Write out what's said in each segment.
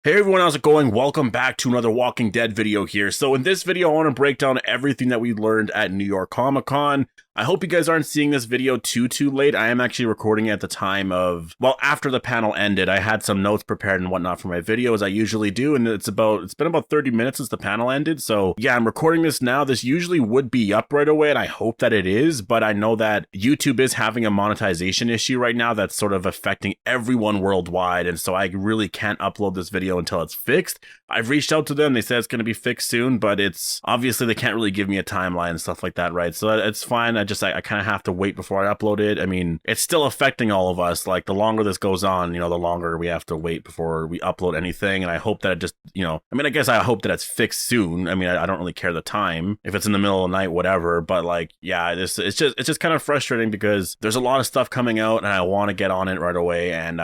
Hey everyone, how's it going? Welcome back to another Walking Dead video here. So in this video, I want to break down everything that we learned at New York Comic Con. I hope you guys aren't seeing this video too late. I am actually recording it at the time of, well, after the panel ended. I had some notes prepared and whatnot for my video, as I usually do, and it's been about 30 minutes since the panel ended. So yeah, I'm recording this now. This usually would be up right away, and I hope that it is, but I know that YouTube is having a monetization issue right now that's sort of affecting everyone worldwide, and so I really can't upload this video until it's fixed. I've reached out to them. They said it's going to be fixed soon, but it's obviously they can't really give me a timeline and stuff like that, right? So it's fine. I kind of have to wait before I upload it. I mean, it's still affecting all of us. Like, the longer this goes on, the longer we have to wait before we upload anything. And I hope that it just, I guess I hope that it's fixed soon. I mean, I don't really care the time. If it's in the middle of the night, whatever. But like, yeah, it's just kind of frustrating because there's a lot of stuff coming out and I want to get on it right away and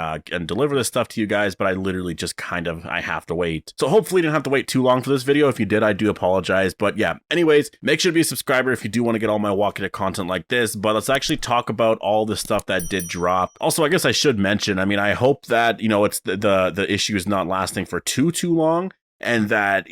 deliver this stuff to you guys. But I literally just I have to wait. So hopefully you didn't have to wait too long for this video. If you did, I do apologize. But yeah, anyways, make sure to be a subscriber if you do want to get all my Walking Dead content like this. But let's actually talk about all the stuff that did drop. Also, I guess I should mention, I mean, I hope that, it's the issue is not lasting for too long, and that,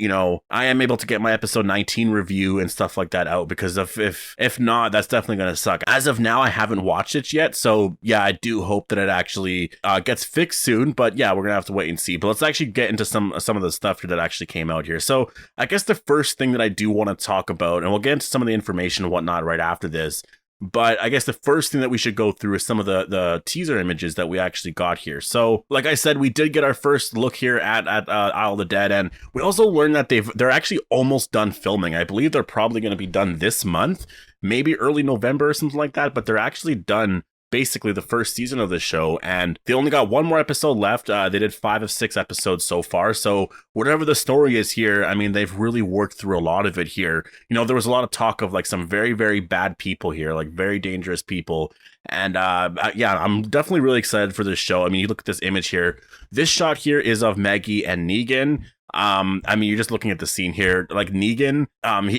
I am able to get my episode 19 review and stuff like that out, because if not, that's definitely going to suck. As of now, I haven't watched it yet, so yeah, I do hope that it actually gets fixed soon, but yeah, we're going to have to wait and see. But let's actually get into some of the stuff that actually came out here. So I guess the first thing that I do want to talk about, and we'll get into some of the information and whatnot right after this, but I guess the first thing that we should go through is some of the teaser images that we actually got here. So, like I said, we did get our first look here at Isle of the Dead, and we also learned that they're actually almost done filming. I believe they're probably going to be done this month, maybe early November or something like that, but they're actually done basically the first season of the show, and they only got one more episode left. They did 5 of 6 episodes so far, so whatever the story is here, I mean, they've really worked through a lot of it here. There was a lot of talk of like some very, very bad people here, like very dangerous people, and yeah, I'm definitely really excited for this show. I mean, you look at this image here. This shot here is of Maggie and Negan. I mean, you're just looking at the scene here, like Negan,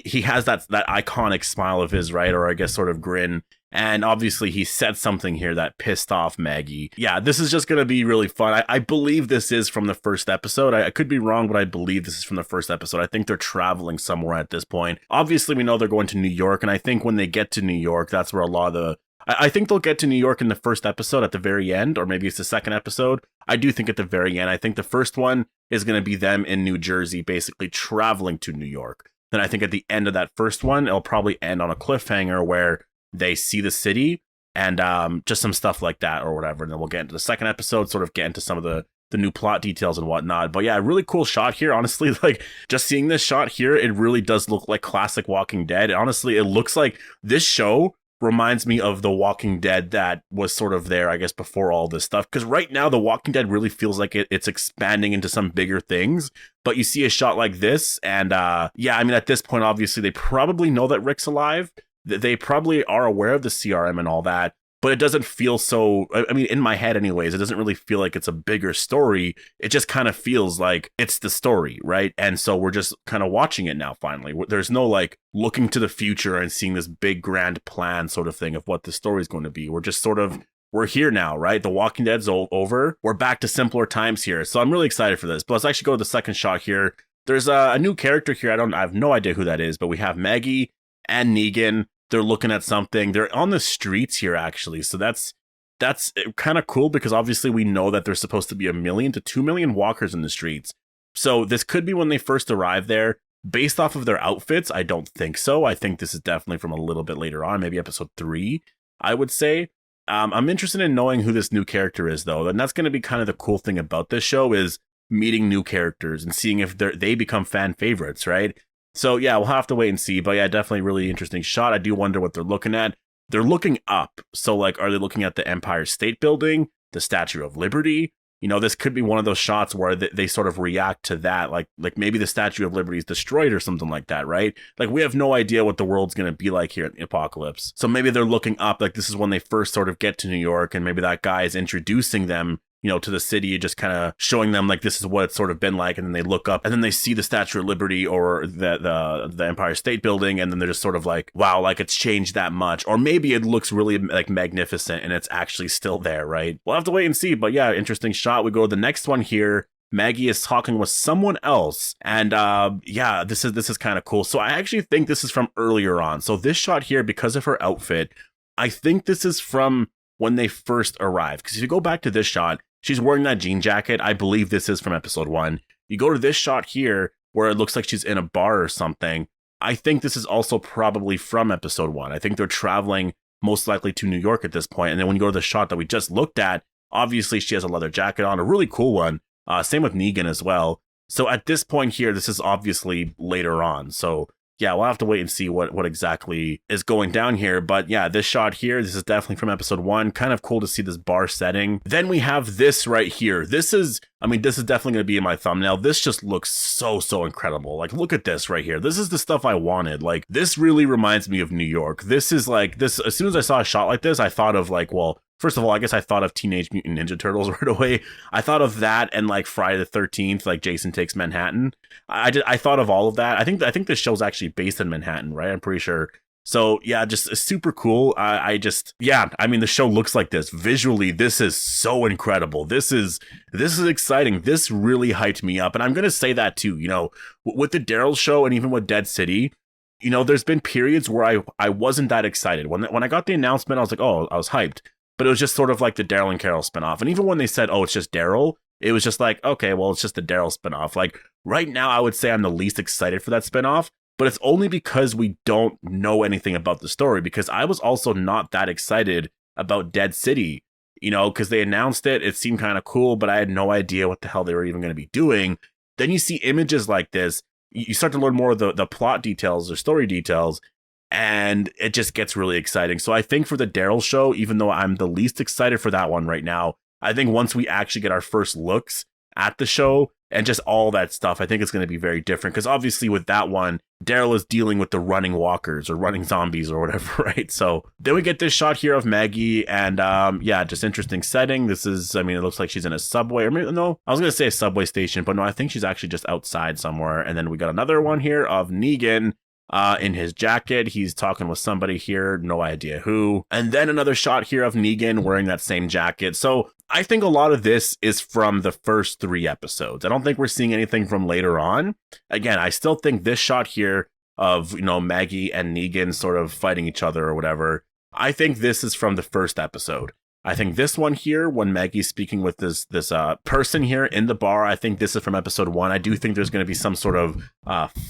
he has that iconic smile of his, right? Or I guess sort of grin. And obviously he said something here that pissed off Maggie. Yeah, this is just going to be really fun. I believe this is from the first episode. I could be wrong, but I believe this is from the first episode. I think they're traveling somewhere at this point. Obviously, we know they're going to New York. And I think when they get to New York, that's where a lot of the... I think they'll get to New York in the first episode at the very end, or maybe it's the second episode. I do think at the very end. I think the first one is going to be them in New Jersey, basically traveling to New York. Then I think at the end of that first one, it'll probably end on a cliffhanger where they see the city and just some stuff like that or whatever. And then we'll get into the second episode, sort of get into some of the new plot details and whatnot. But yeah, really cool shot here. Honestly, like just seeing this shot here, it really does look like classic Walking Dead. Honestly, it looks like this show reminds me of The Walking Dead that was sort of there, I guess, before all this stuff. Because right now, The Walking Dead really feels like it's expanding into some bigger things. But you see a shot like this, and yeah, I mean, at this point, obviously, they probably know that Rick's alive. They probably are aware of the CRM and all that. But it doesn't feel so, I mean, in my head anyways, it doesn't really feel like it's a bigger story. It just kind of feels like it's the story, right? And so we're just kind of watching it now, finally. There's no like looking to the future and seeing this big grand plan sort of thing of what the story is going to be. We're just sort of, we're here now, right? The Walking Dead's over. We're back to simpler times here. So I'm really excited for this. But let's actually go to the second shot here. There's a new character here. I have no idea who that is, but we have Maggie and Negan. They're looking at something. They're on the streets here, actually. So that's kind of cool because obviously we know that there's supposed to be 1 million to 2 million walkers in the streets. So this could be when they first arrived there. Based off of their outfits, I don't think so. I think this is definitely from a little bit later on, maybe episode 3, I would say. I'm interested in knowing who this new character is, though. And that's going to be kind of the cool thing about this show is meeting new characters and seeing if they become fan favorites, right? So yeah, we'll have to wait and see. But yeah, definitely really interesting shot. I do wonder what they're looking at. They're looking up. So like, are they looking at the Empire State Building, the Statue of Liberty? This could be one of those shots where they sort of react to that. Like maybe the Statue of Liberty is destroyed or something like that, right? Like we have no idea what the world's going to be like here in the apocalypse. So maybe they're looking up, like this is when they first sort of get to New York, and maybe that guy is introducing them to the city, just kind of showing them like this is what it's sort of been like, and then they look up and then they see the Statue of Liberty or the Empire State Building, and then they're just sort of like, wow, like it's changed that much. Or maybe it looks really like magnificent and it's actually still there, right? We'll have to wait and see. But yeah, interesting shot. We go to the next one here. Maggie is talking with someone else, and yeah, this is kind of cool. So I actually think this is from earlier on. So this shot here, because of her outfit, I think this is from when they first arrived. Because if you go back to this shot, she's wearing that jean jacket. I believe this is from episode 1. You go to this shot here, where it looks like she's in a bar or something. I think this is also probably from episode 1. I think they're traveling most likely to New York at this point. And then when you go to the shot that we just looked at, obviously she has a leather jacket on, a really cool one. Same with Negan as well. So at this point here, this is obviously later on. So yeah, we'll have to wait and see what exactly is going down here. But yeah, this shot here, this is definitely from episode 1. Kind of cool to see this bar setting. Then we have this right here. This is definitely going to be in my thumbnail. This just looks so incredible. Like, look at this right here. This is the stuff I wanted. Like, this really reminds me of New York. This is like, this, as soon as I saw a shot like this, I thought of like, well, first of all, I guess I thought of Teenage Mutant Ninja Turtles right away. I thought of that and like Friday the 13th, like Jason Takes Manhattan. I thought of all of that. I think this show's actually based in Manhattan, right? I'm pretty sure. So yeah, just super cool. The show looks like this. Visually, this is so incredible. This is exciting. This really hyped me up. And I'm going to say that too, you know, with the Daryl show and even with Dead City, you know, there's been periods where I wasn't that excited. When I got the announcement, I was like, oh, I was hyped. But it was just sort of like the Daryl and Carol spinoff. And even when they said, oh, it's just Daryl, it was just like, okay, well, it's just the Daryl spinoff. Like right now, I would say I'm the least excited for that spinoff, but it's only because we don't know anything about the story, because I was also not that excited about Dead City, you know, because they announced it. It seemed kind of cool, but I had no idea what the hell they were even going to be doing. Then you see images like this. You start to learn more of the plot details or story details, and it just gets really exciting. So I think for the Daryl show, even though I'm the least excited for that one right now, I think once we actually get our first looks at the show and just all that stuff, I think it's going to be very different. Because obviously with that one, Daryl is dealing with the running walkers or running zombies or whatever, right? So then we get this shot here of Maggie, and yeah, just interesting setting. This is, I mean, it looks like she's in a subway, or maybe, no, I was going to say a subway station, but no, I think she's actually just outside somewhere. And then we got another one here of Negan in his jacket. He's talking with somebody here, no idea who. And then another shot here of Negan wearing that same jacket. So I think a lot of this is from the first 3 episodes. I don't think we're seeing anything from later on. Again, I still think this shot here of, you know, Maggie and Negan sort of fighting each other or whatever, I think this is from the first episode. I think this one here, when Maggie's speaking with this person here in the bar, I think this is from episode 1. I do think there's going to be some sort of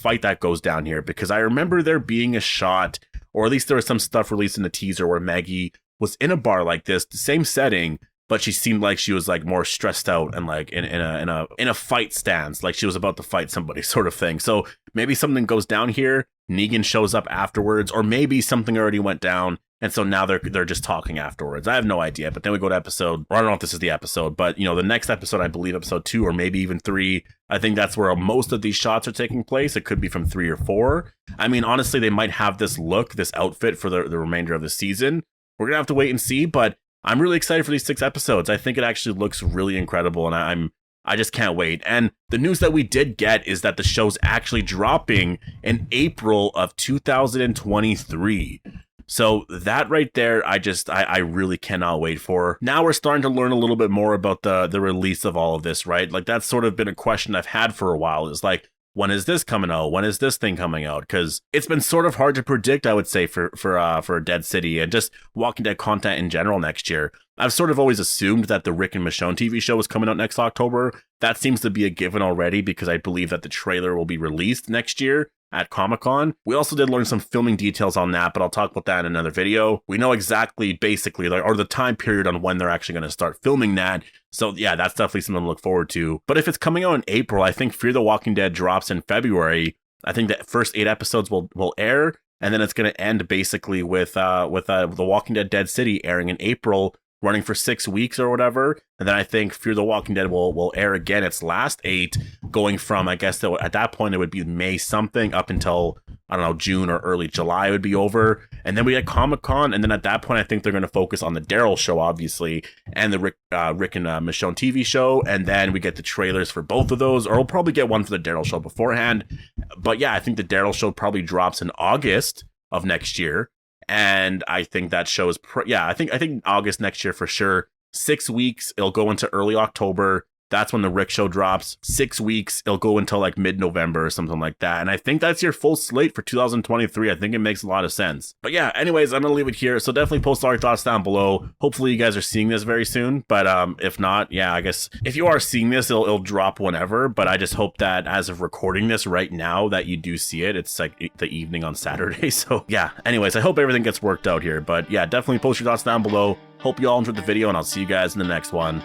fight that goes down here, because I remember there being a shot, or at least there was some stuff released in the teaser where Maggie was in a bar like this, the same setting, but she seemed like she was like more stressed out and like in a fight stance, like she was about to fight somebody, sort of thing. So maybe something goes down here, Negan shows up afterwards, or maybe something already went down, and so now they're just talking afterwards. I have no idea. But then we go to episode, or I don't know if this is the episode, but you know, the next episode, I believe episode 2 or maybe even 3, I think that's where most of these shots are taking place. It could be from 3 or 4. I mean, honestly, they might have this look, this outfit for the remainder of the season. We're gonna have to wait and see, but I'm really excited for these 6 episodes. I think it actually looks really incredible, and I just can't wait. And the news that we did get is that the show's actually dropping in April of 2023. So that right there, I really cannot wait for. Now we're starting to learn a little bit more about the release of all of this, right? Like, that's sort of been a question I've had for a while, is like, when is this coming out? When is this thing coming out? Because it's been sort of hard to predict, I would say, for Dead City and just Walking Dead content in general next year. I've sort of always assumed that the Rick and Michonne TV show is coming out next October. That seems to be a given already, because I believe that the trailer will be released next year at Comic-Con. We also did learn some filming details on that, but I'll talk about that in another video. We know exactly, basically, like, or the time period on when they're actually going to start filming that. So yeah, that's definitely something to look forward to. But if it's coming out in April, I think Fear the Walking Dead drops in February. I think the first 8 episodes will air, and then it's going to end basically with The Walking Dead Dead City airing in April, running for 6 weeks or whatever. And then I think Fear the Walking Dead will air again its last 8, going from, I guess, at that point it would be May something up until, I don't know, June or early July would be over. And then we had Comic-Con, and then at that point I think they're going to focus on the Daryl show, obviously, and the Rick and Michonne TV show, and then we get the trailers for both of those, or we'll probably get one for the Daryl show beforehand. But yeah, I think the Daryl show probably drops in August of next year. And I think that show is, I think August next year for sure. 6 weeks, it'll go into early October. That's when the Rick Show drops. 6 weeks. It'll go until like mid-November or something like that. And I think that's your full slate for 2023. I think it makes a lot of sense. But yeah, anyways, I'm going to leave it here. So definitely post all your thoughts down below. Hopefully you guys are seeing this very soon. But if not, yeah, I guess if you are seeing this, it'll drop whenever. But I just hope that as of recording this right now that you do see it. It's like the evening on Saturday. So yeah, anyways, I hope everything gets worked out here. But yeah, definitely post your thoughts down below. Hope you all enjoyed the video, and I'll see you guys in the next one.